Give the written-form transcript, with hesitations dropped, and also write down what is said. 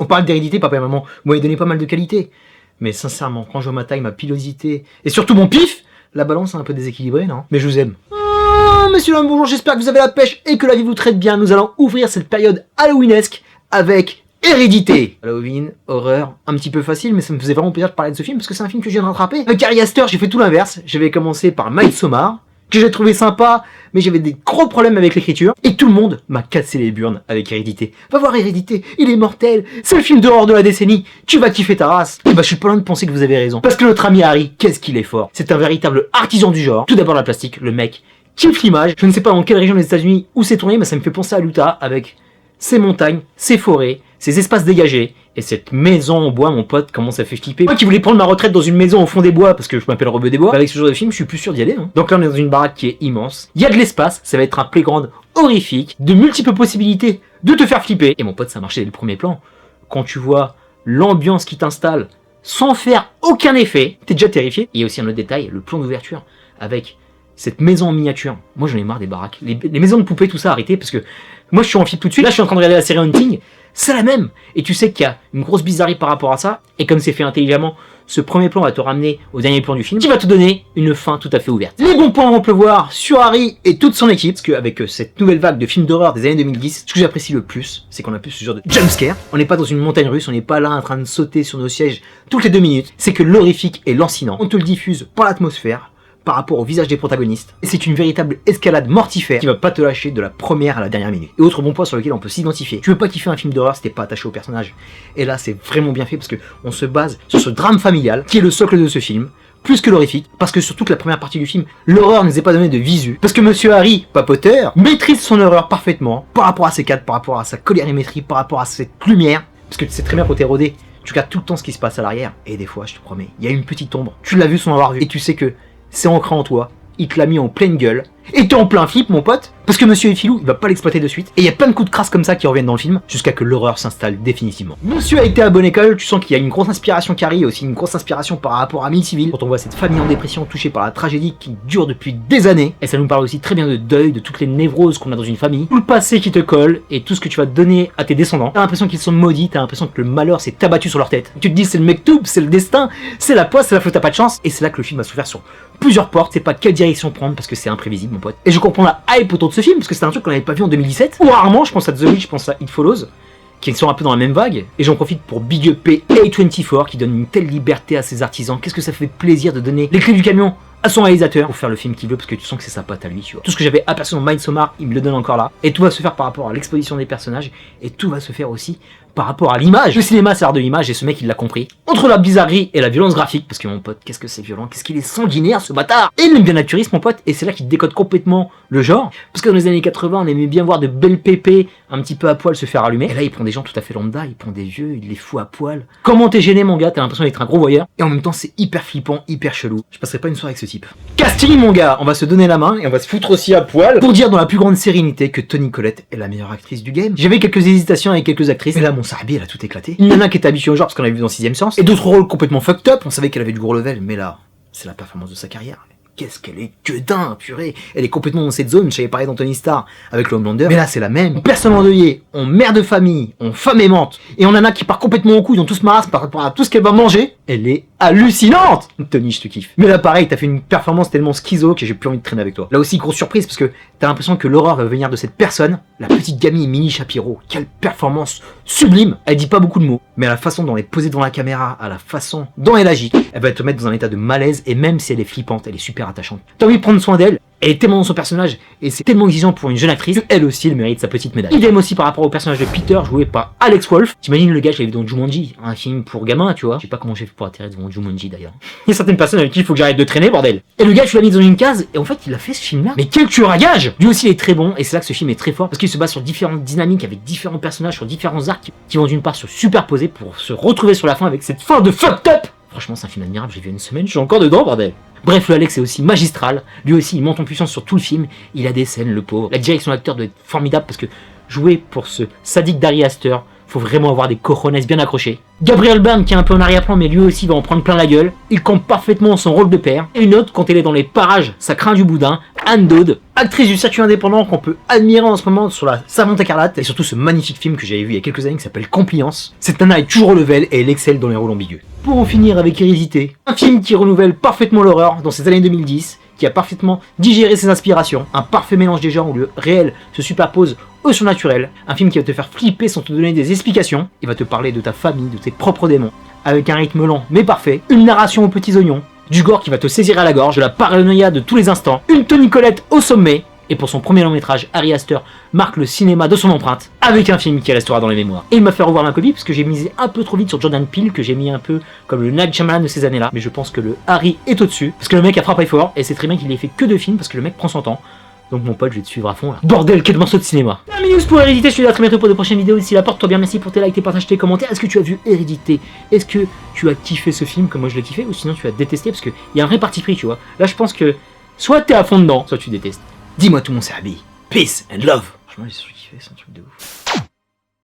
On parle d'hérédité, papa et maman, vous m'avez donné pas mal de qualités. Mais sincèrement, quand je vois ma taille, ma pilosité, et surtout mon pif, la balance est un peu déséquilibrée, non? Mais je vous aime. Oh, messieurs, dames, bonjour, j'espère que vous avez la pêche et que la vie vous traite bien. Nous allons ouvrir cette période halloweenesque avec Hérédité. Halloween, horreur, un petit peu facile, mais ça me faisait vraiment plaisir de parler de ce film parce que c'est un film que je viens de rattraper. Avec Ari Aster, j'ai fait tout l'inverse. J'avais commencé par Midsommar, que j'ai trouvé sympa, mais j'avais des gros problèmes avec l'écriture. Et tout le monde m'a cassé les burnes avec Hérédité. Va voir Hérédité, il est mortel, c'est le film d'horreur de la décennie, tu vas kiffer ta race. Et bah je suis pas loin de penser que vous avez raison. Parce que notre ami Harry, qu'est-ce qu'il est fort. C'est un véritable artisan du genre. Tout d'abord la plastique, le mec kiffe l'image. Je ne sais pas dans quelle région des États-Unis où c'est tourné, mais ça me fait penser à l'Utah avec ses montagnes, ses forêts, ces espaces dégagés, et cette maison en bois, mon pote, comment ça fait flipper. Moi qui voulais prendre ma retraite dans une maison au fond des bois, parce que je m'appelle Rebeu des Bois, avec ce genre de film, je suis plus sûr d'y aller. Donc là, on est dans une baraque qui est immense. Il y a de l'espace, ça va être un playground horrifique, de multiples possibilités de te faire flipper. Et mon pote, ça a marché dès le premier plan. Quand tu vois l'ambiance qui t'installe, sans faire aucun effet, t'es déjà terrifié. Il y a aussi un autre détail, le plan d'ouverture, avec cette maison en miniature. Moi, j'en ai marre des baraques. Les maisons de poupées, tout ça, arrêtez, parce que moi, je suis en flip tout de suite. Là, je suis en train de regarder la série Hunting. C'est la même. Et tu sais qu'il y a une grosse bizarrerie par rapport à ça. Et comme c'est fait intelligemment, ce premier plan va te ramener au dernier plan du film, qui va te donner une fin tout à fait ouverte. Les bons points vont pleuvoir sur Harry et toute son équipe. Parce qu'avec cette nouvelle vague de films d'horreur des années 2010, ce que j'apprécie le plus, c'est qu'on a plus ce genre de jumpscare. On n'est pas dans une montagne russe, on n'est pas là en train de sauter sur nos sièges toutes les 2 minutes. C'est que l'horrifique est lancinant. On te le diffuse par l'atmosphère, par rapport au visage des protagonistes. Et c'est une véritable escalade mortifère qui va pas te lâcher de la première à la dernière minute. Et autre bon point sur lequel on peut s'identifier. Tu veux pas kiffer un film d'horreur si t'es pas attaché au personnage. Et là, c'est vraiment bien fait parce que on se base sur ce drame familial qui est le socle de ce film. Plus que l'horrifique, parce que sur toute la première partie du film, l'horreur ne nous est pas donnée de visu. Parce que Monsieur Harry, pas Potter, maîtrise son horreur parfaitement, par rapport à ses cadres, par rapport à sa colorimétrie, par rapport à cette lumière. Parce que tu sais très bien quand t'es rodé, tu regardes tout le temps ce qui se passe à l'arrière. Et des fois, je te promets, il y a une petite ombre. Tu l'as vu sans avoir vu. Et tu sais que c'est ancré en toi, il te l'a mis en pleine gueule, et t'es en plein flip mon pote, parce que Monsieur Effilou, il va pas l'exploiter de suite, et il y a plein de coups de crasse comme ça qui reviennent dans le film, jusqu'à que l'horreur s'installe définitivement. Monsieur a été à bonne école, tu sens qu'il y a une grosse inspiration Carrie, et aussi une grosse inspiration par rapport à Amityville, quand on voit cette famille en dépression touchée par la tragédie qui dure depuis des années, et ça nous parle aussi très bien de deuil, de toutes les névroses qu'on a dans une famille, tout le passé qui te colle, et tout ce que tu vas donner à tes descendants. T'as l'impression qu'ils sont maudits, t'as l'impression que le malheur s'est abattu sur leur tête. Tu te dis c'est le mektoub, c'est le destin, c'est la poisse, c'est la faute, t'as pas de chance, et c'est là que le film va s'ouvrir sur plusieurs portes, c'est pas quelle direction prendre, parce que c'est imprévisible mon pote. Et je comprends la hype autour de ce film, parce que c'est un truc qu'on n'avait pas vu en 2017, ou rarement, je pense à The Witch, je pense à It Follows, qui sont un peu dans la même vague, et j'en profite pour big upper A24, qui donne une telle liberté à ses artisans. Qu'est-ce que ça fait plaisir de donner les clés du camion à son réalisateur pour faire le film qu'il veut, parce que tu sens que c'est sa patte à lui, tu vois. Tout ce que j'avais aperçu dans Midsommar, il me le donne encore là, et tout va se faire par rapport à l'exposition des personnages, et tout va se faire aussi par rapport à l'image. Le cinéma, c'est l'art de l'image, et ce mec, il l'a compris. Entre la bizarrerie et la violence graphique, parce que mon pote, qu'est-ce que c'est violent, qu'est-ce qu'il est sanguinaire, ce bâtard. Et il aime bien naturiste, mon pote, et c'est là qu'il décode complètement le genre. Parce que dans les années 80, on aimait bien voir de belles pépées, un petit peu à poil, se faire allumer. Et là, il prend des gens tout à fait lambda, il prend des vieux, il les fout à poil. Comment t'es gêné, mon gars, t'as l'impression d'être un gros voyeur. Et en même temps, c'est hyper flippant, hyper chelou. Je passerai pas une soirée avec ce type. Casting, mon gars, on va se donner la main, et on va se foutre aussi à poil, pour dire dans la plus grande sérénité que Toni Collette est la meilleure actrice du game. J'avais quelques hésitations avec quelques actrices, mais là, mon Sarbi, elle a tout éclaté. Une nana qui est habituée au genre parce qu'on l'avait vu dans 6ème Sens, et d'autres rôles complètement fucked up, on savait qu'elle avait du gros level, mais là, c'est la performance de sa carrière. Qu'est-ce qu'elle est gueudin, purée. Elle est complètement dans cette zone, j'avais parlé d'Anthony Starr avec le Homelander, mais là c'est la même. Personne endeuillée, on mère de famille, on femme aimante, et on nana qui part complètement au couille dans tout ce marasme par rapport à tout ce qu'elle va manger, elle est hallucinante. Tony, je te kiffe. Mais là pareil, t'as fait une performance tellement schizo que j'ai plus envie de traîner avec toi. Là aussi, grosse surprise, parce que t'as l'impression que l'horreur va venir de cette personne, la petite gamine Mini Shapiro. Quelle performance sublime. Elle dit pas beaucoup de mots, mais à la façon dont elle est posée devant la caméra, à la façon dont elle agit, elle va te mettre dans un état de malaise, et même si elle est flippante, elle est super attachante. T'as envie de prendre soin d'elle, elle est tellement dans son personnage, et c'est tellement exigeant pour une jeune actrice, elle aussi, elle mérite sa petite médaille. Idem aussi par rapport au personnage de Peter, joué par Alex Wolff. T'imagines le gars, je l'ai vu dans Jumanji, un film pour gamins, tu vois. Je sais pas comment j'ai fait pour atterrir devant Jumanji d'ailleurs. Il y a certaines personnes avec qui il faut que j'arrête de traîner, bordel. Et le gars, tu l'as mis dans une case, et en fait, il a fait ce film-là. Mais quel tueur à gage! Lui aussi, il est très bon, et c'est là que ce film est très fort, parce qu'il se base sur différentes dynamiques, avec différents personnages, sur différents arcs, qui vont d'une part se superposer pour se retrouver sur la fin avec cette fin de fucked up! Franchement, c'est un film admirable, j'ai vu une semaine, je suis encore dedans, bordel. Bref, le Alex est aussi magistral, lui aussi il monte en puissance sur tout le film, il a des scènes, le pauvre. La direction d'acteur doit être formidable parce que jouer pour ce sadique d'Ari Aster, faut vraiment avoir des cojones bien accrochés. Gabriel Byrne qui est un peu en arrière-plan mais lui aussi va en prendre plein la gueule, il campe parfaitement son rôle de père. Et une autre, quand elle est dans les parages, ça craint du boudin, Anne Dode, actrice du circuit indépendant qu'on peut admirer en ce moment sur La Savante Écarlate, et surtout ce magnifique film que j'avais vu il y a quelques années qui s'appelle Compliance. Cette nana est toujours au level et elle excelle dans les rôles ambigus. Pour en finir avec Hérédité, un film qui renouvelle parfaitement l'horreur dans ces années 2010, qui a parfaitement digéré ses inspirations, un parfait mélange des genres où le réel se superpose au surnaturel, un film qui va te faire flipper sans te donner des explications, il va te parler de ta famille, de tes propres démons, avec un rythme lent mais parfait, une narration aux petits oignons, du gore qui va te saisir à la gorge, de la paranoïa de tous les instants, une Toni Collette au sommet, et pour son premier long métrage, Ari Aster marque le cinéma de son empreinte, avec un film qui restera dans les mémoires. Et il m'a fait revoir ma copie parce que j'ai misé un peu trop vite sur Jordan Peele, que j'ai mis un peu comme le Night Shyamalan de ces années-là, mais je pense que le Harry est au-dessus, parce que le mec a frappé fort, et c'est très bien qu'il ait fait que 2 films, parce que le mec prend son temps. Donc mon pote, je vais te suivre à fond là. Bordel, quel morceau de cinéma! Terminus pour Hérédité, je te dis à très bientôt pour de prochaines vidéos. D'ici là, porte-toi bien, merci pour tes likes, tes partages, tes commentaires. Est-ce que tu as vu Hérédité? Est-ce que tu as kiffé ce film comme moi je l'ai kiffé, ou sinon tu as détesté? Parce qu'il y a un vrai parti pris, tu vois. Là, je pense que soit t'es à fond dedans, soit tu détestes. Dis-moi tout mon Serbi. Peace and love! Franchement, j'ai surkiffé, c'est un truc de ouf.